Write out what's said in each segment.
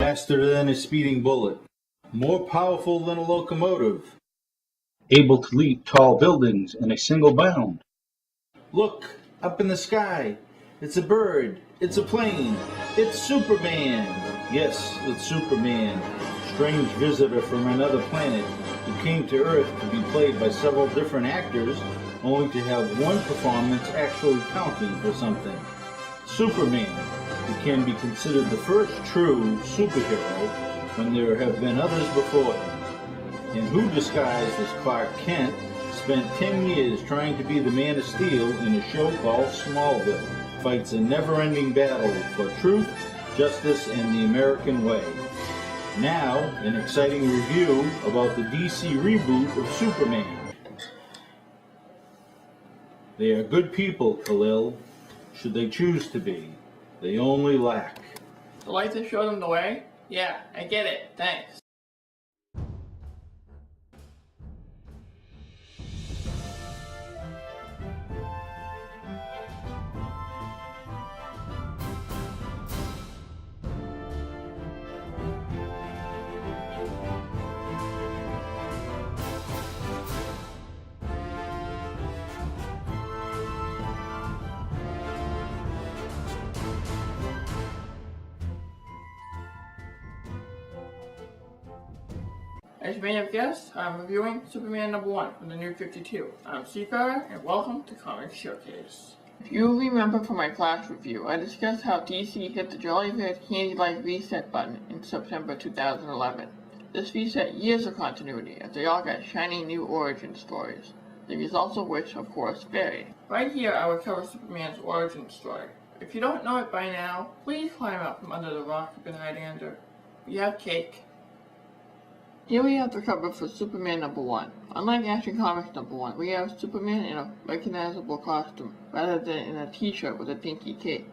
faster than a speeding bullet, more powerful than a locomotive, able to leap tall buildings in a single bound. Look, up in the sky. It's a bird. It's a plane. It's Superman. Yes, it's Superman, strange visitor from another planet who came to Earth to be played by several different actors, only to have one performance actually counting for something. Superman, who can be considered the first true superhero when there have been others before him, and who, disguised as Clark Kent, spent 10 years trying to be the Man of Steel in a show called Smallville, fights a never-ending battle for truth, justice, and the American way. Now, an exciting review about the DC reboot of Superman. They are good people, Khalil, should they choose to be. They only lack. The lights have showed them the way? Yeah, I get it. Thanks. As you may have guessed, I'm reviewing Superman #1 from the New 52. I'm Seafarer, and welcome to Comic Showcase. If you remember from my class review, I discussed how DC hit the Jollyfit Handy-like reset button in September 2011. This reset years of continuity, as they all got shiny new origin stories, the results of which, of course, vary. Right here, I will cover Superman's origin story. If you don't know it by now, please climb out from under the rock you've been hiding under. We have cake. Here we have the cover for Superman #1. Unlike Action Comics #1, we have Superman in a recognizable costume, rather than in a t-shirt with a dinky cape.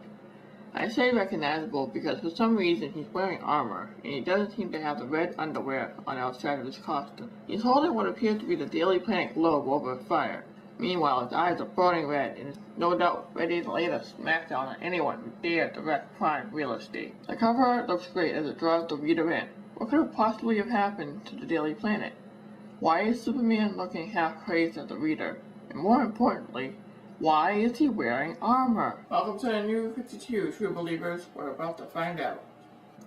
I say recognizable because for some reason he's wearing armor, and he doesn't seem to have the red underwear on the outside of his costume. He's holding what appears to be the Daily Planet globe over a fire. Meanwhile, his eyes are burning red, and is no doubt ready to lay the smackdown on anyone who dare to wreck prime real estate. The cover art looks great as it draws the reader in. What could have possibly have happened to the Daily Planet? Why is Superman looking half crazed at the reader? And more importantly, why is he wearing armor? Welcome to the New 52, true believers. We're about to find out.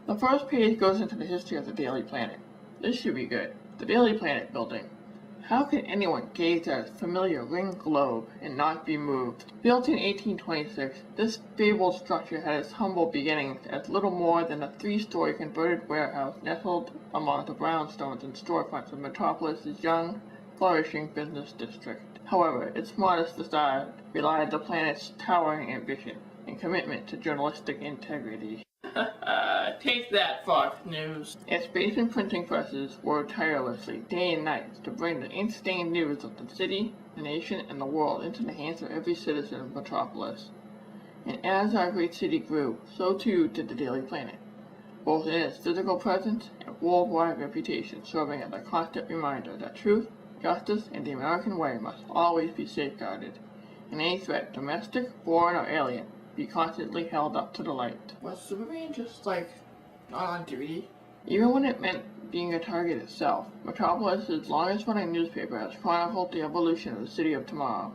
The first page goes into the history of the Daily Planet. This should be good. The Daily Planet building. How can anyone gaze at its familiar ringed globe and not be moved? Built in 1826, this fabled structure had its humble beginnings as little more than a 3-story converted warehouse nestled among the brownstones and storefronts of Metropolis's young, flourishing business district. However, its modest facade belied the planet's towering ambition and commitment to journalistic integrity. Take that, Fox News. Its basement printing presses worked tirelessly, day and night, to bring the ink-stained news of the city, the nation, and the world into the hands of every citizen of Metropolis. And as our great city grew, so too did the Daily Planet, both in its physical presence and worldwide reputation, serving as a constant reminder that truth, justice, and the American way must always be safeguarded, and any threat, domestic, foreign, or alien, be constantly held up to the light. Was Superman just, not on duty? Even when it meant being a target itself, Metropolis' longest-running newspaper has chronicled the evolution of the city of tomorrow.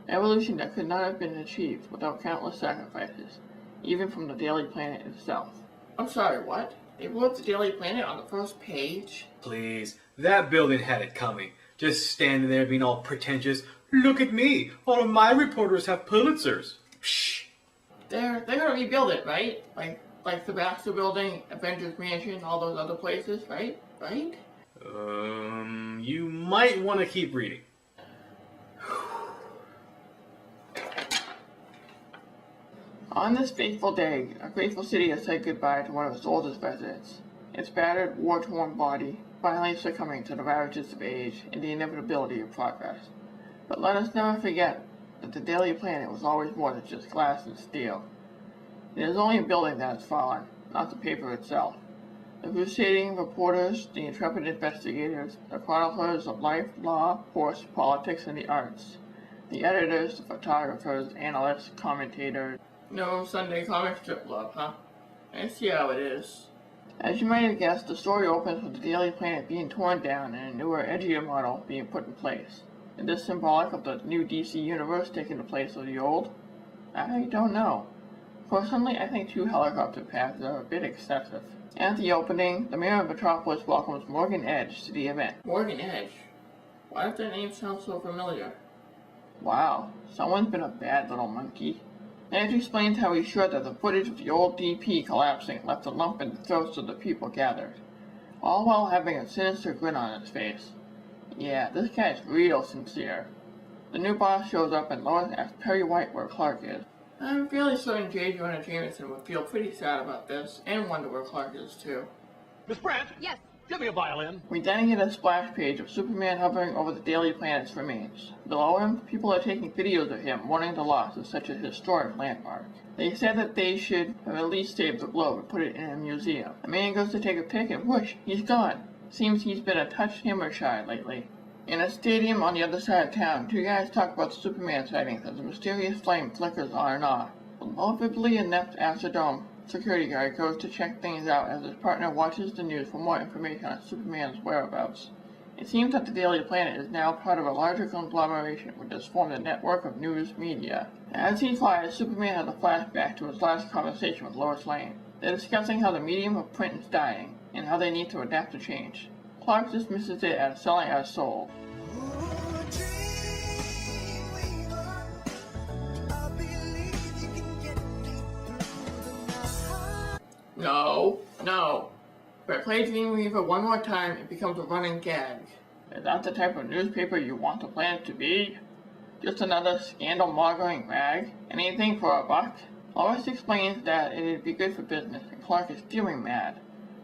Evolution that could not have been achieved without countless sacrifices, even from the Daily Planet itself. I'm sorry, what? They blew up the Daily Planet on the first page? Please, that building had it coming. Just standing there being all pretentious. Look at me, all of my reporters have Pulitzers. Psh. They're gonna rebuild it, right? Like the Baxter Building, Avengers Mansion, all those other places, right? Right? You might want to keep reading. On this fateful day, a grateful city has said goodbye to one of its oldest residents. Its battered, war-torn body finally succumbing to the ravages of age and the inevitability of progress. But let us never forget that the Daily Planet was always more than just glass and steel. It is only a building that has fallen, not the paper itself. The crusading reporters, the intrepid investigators, the chroniclers of life, law, force, politics, and the arts. The editors, the photographers, analysts, commentators. No Sunday comic strip love, huh? I see how it is. As you might have guessed, the story opens with the Daily Planet being torn down and a newer, edgier model being put in place. Is this symbolic of the new DC universe taking the place of the old? I don't know. Personally, I think 2 helicopter pads are a bit excessive. At the opening, the mayor of Metropolis welcomes Morgan Edge to the event. Morgan Edge? Why does that name sound so familiar? Wow, someone's been a bad little monkey. Edge explains how he's sure that the footage of the old DP collapsing left a lump in the throats of the people gathered, all while having a sinister grin on his face. Yeah, this guy's real sincere. The new boss shows up and Lois asks Perry White where Clark is. I'm fairly certain J. Jonah Jameson would feel pretty sad about this, and wonder where Clark is too. Miss Brandt? Yes. Give me a violin. We then get a splash page of Superman hovering over the Daily Planet's remains. Below him, people are taking videos of him mourning the loss of such a historic landmark. They said that they should have at least saved the globe and put it in a museum. A man goes to take a pic and whoosh, he's gone. Seems he's been a touch hammer shy lately. In a stadium on the other side of town, 2 guys talk about the Superman sightings as a mysterious flame flickers on and off. The lovably inept Astrodome security guard goes to check things out as his partner watches the news for more information on Superman's whereabouts. It seems that the Daily Planet is now part of a larger conglomeration which has formed a network of news media. As he flies, Superman has a flashback to his last conversation with Lois Lane. They're discussing how the medium of print is dying, and how they need to adapt to change. Clark dismisses it as selling our soul. No. If I play Dreamweaver one more time, it becomes a running gag. Is that the type of newspaper you want the planet to be? Just another scandal-mongering rag? Anything for a buck? Lois explains that it'd be good for business, and Clark is fuming mad.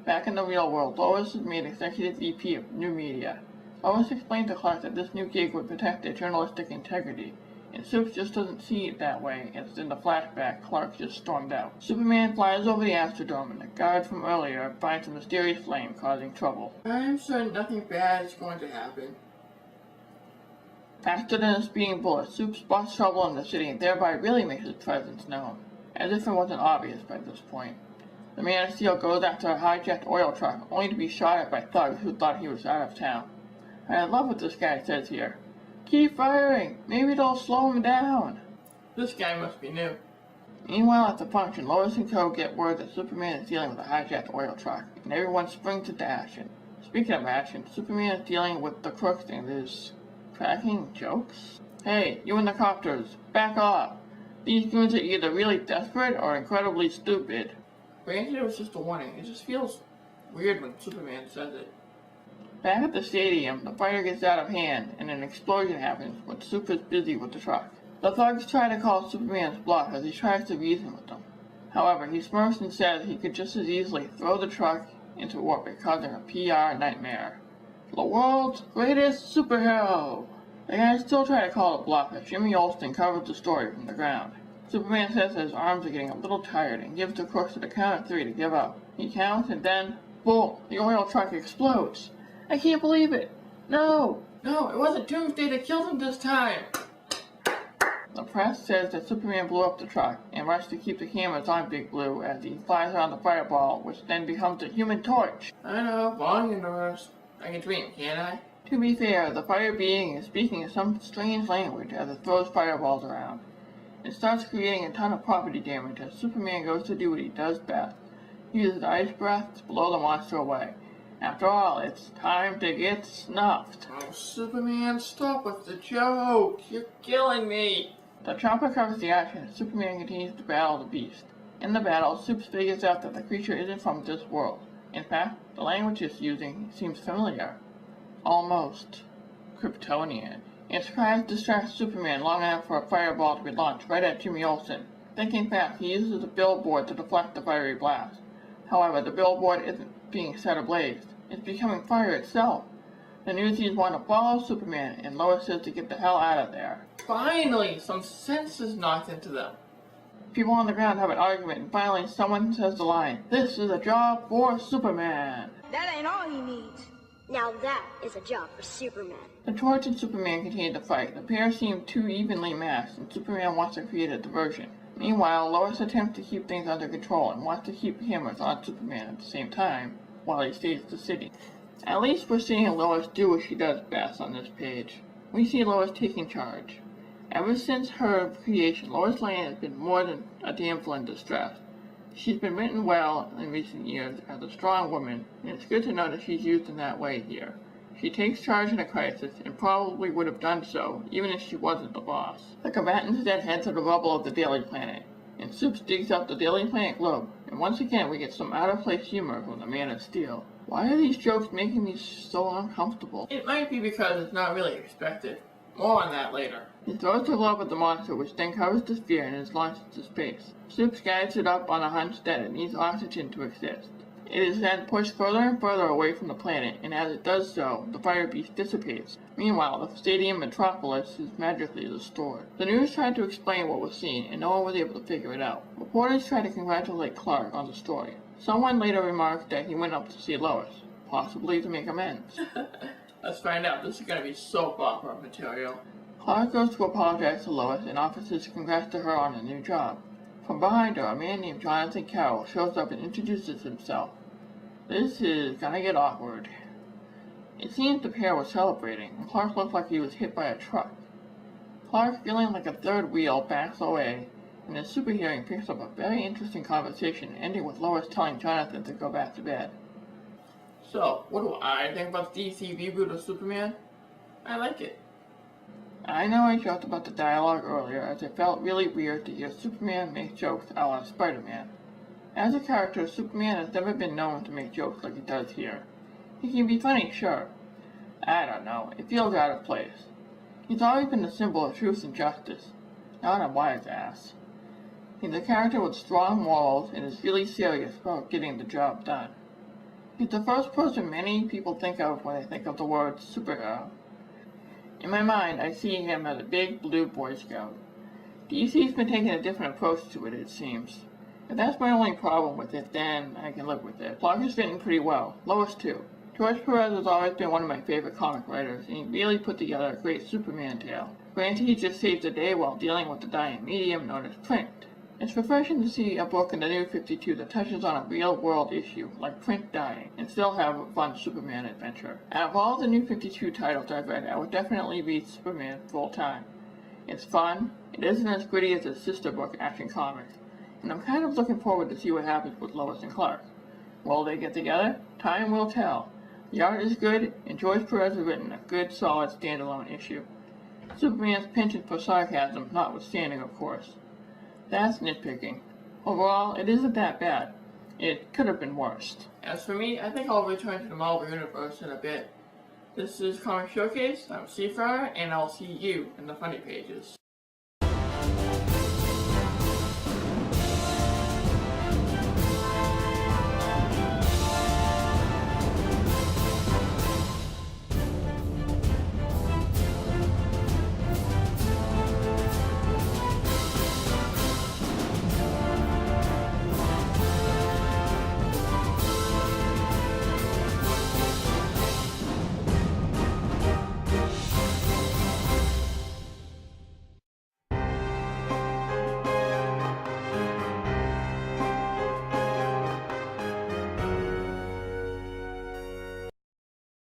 Back in the real world, Lois is made executive VP of new media. Lois explained to Clark that this new gig would protect their journalistic integrity, and Supes just doesn't see it that way, as in the flashback, Clark just stormed out. Superman flies over the Astrodome, and the guard from earlier finds a mysterious flame causing trouble. I'm certain nothing bad is going to happen. Faster than a speeding bullet, Supes spots trouble in the city and thereby really makes his presence known, as if it wasn't obvious by this point. The Man of Steel goes after a hijacked oil truck, only to be shot at by thugs who thought he was out of town. I love what this guy says here. Keep firing! Maybe it'll slow him down! This guy must be new. Meanwhile, at the function, Lois and Co. get word that Superman is dealing with a hijacked oil truck, and everyone springs into action. Speaking of action, Superman is dealing with the crooks and is cracking jokes? Hey, you in the copters, back off! These goons are either really desperate or incredibly stupid. Granted, it was just a warning. It just feels weird when Superman says it. Back at the stadium, the fighter gets out of hand, and an explosion happens when Super is busy with the truck. The thugs try to call Superman's bluff as he tries to reason with them. However, he smirks and says he could just as easily throw the truck into orbit, causing a PR nightmare. The world's greatest superhero! The guys still try to call it bluff as Jimmy Olsen covers the story from the ground. Superman says that his arms are getting a little tired and gives the crooks at the count of 3 to give up. He counts and then, boom, the oil truck explodes. I can't believe it. No, it wasn't Doomsday that killed him this time. The press says that Superman blew up the truck and rushed to keep the cameras on Big Blue as he flies around the fireball, which then becomes a Human Torch. I know, wrong universe. I can dream, can't I? To be fair, the fire being is speaking in some strange language as it throws fireballs around. It starts creating a ton of property damage as Superman goes to do what he does best. He uses ice breath to blow the monster away. After all, it's time to get snuffed. Oh, Superman, stop with the joke! You're killing me! The chopper covers the action as Superman continues to battle the beast. In the battle, Supes figures out that the creature isn't from this world. In fact, the language it's using seems familiar. Almost Kryptonian. Its cries distract Superman long enough for a fireball to be launched right at Jimmy Olsen. Thinking fast, he uses a billboard to deflect the fiery blast. However, the billboard isn't being set ablaze. It's becoming fire itself. The newsies want to follow Superman, and Lois says to get the hell out of there. Finally, some sense is knocked into them. People on the ground have an argument, and finally someone says the line, "This is a job for Superman." That ain't all he needs. Now that is a job for Superman. The Torch and Superman continue to fight. The pair seem too evenly matched, and Superman wants to create a diversion. Meanwhile, Lois attempts to keep things under control and wants to keep cameras on Superman at the same time while he saves the city. At least we're seeing Lois do what she does best on this page. We see Lois taking charge. Ever since her creation, Lois Lane has been more than a damsel in distress. She's been written well in recent years as a strong woman, and it's good to know that she's used in that way here. She takes charge in a crisis, and probably would have done so, even if she wasn't the boss. The combatants then head to the rubble of the Daily Planet, and Soups digs up the Daily Planet globe, and once again we get some out-of-place humor from the Man of Steel. Why are these jokes making me so uncomfortable? It might be because it's not really expected. More on that later. He throws the glove at the monster, which then covers the sphere and is launched into space. Soups guides it up on a hunch that it needs oxygen to exist. It is then pushed further and further away from the planet, and as it does so, the fire beast dissipates. Meanwhile, the stadium Metropolis is magically restored. The news tried to explain what was seen, and no one was able to figure it out. Reporters tried to congratulate Clark on the story. Someone later remarked that he went up to see Lois, possibly to make amends. Let's find out. This is going to be soap opera material. Clark goes to apologize to Lois and offers his congrats to her on a new job. From behind her, a man named Jonathan Carroll shows up and introduces himself. This is gonna get awkward. It seems the pair was celebrating, and Clark looked like he was hit by a truck. Clark, feeling like a third wheel, backs away, and the super hearing picks up a very interesting conversation, ending with Lois telling Jonathan to go back to bed. So, what do I think about the DC reboot of Superman? I like it. I know I joked about the dialogue earlier, as it felt really weird to hear Superman make jokes a la Spider-Man. As a character, Superman has never been known to make jokes like he does here. He can be funny, sure. I don't know, it feels out of place. He's always been a symbol of truth and justice, not a wise ass. He's a character with strong morals and is really serious about getting the job done. He's the first person many people think of when they think of the word superhero. In my mind, I see him as a big blue Boy Scout. DC's been taking a different approach to it, it seems. If that's my only problem with it, then I can live with it. Clark is fitting pretty well. Lois too. George Perez has always been one of my favorite comic writers, and he really put together a great Superman tale. Granted, he just saved the day while dealing with the dying medium known as print. It's refreshing to see a book in the New 52 that touches on a real-world issue, like print dying, and still have a fun Superman adventure. Out of all the New 52 titles I've read, I would definitely read Superman full-time. It's fun, it isn't as gritty as its sister book, Action Comics, and I'm kind of looking forward to see what happens with Lois and Clark. Will they get together? Time will tell. The art is good, and George Perez has written a good, solid, standalone issue. Superman's penchant for sarcasm notwithstanding, of course. That's nitpicking. Overall, it isn't that bad. It could have been worse. As for me, I think I'll return to the Marvel Universe in a bit. This is Comic Showcase, I'm Seafarer, and I'll see you in the funny pages.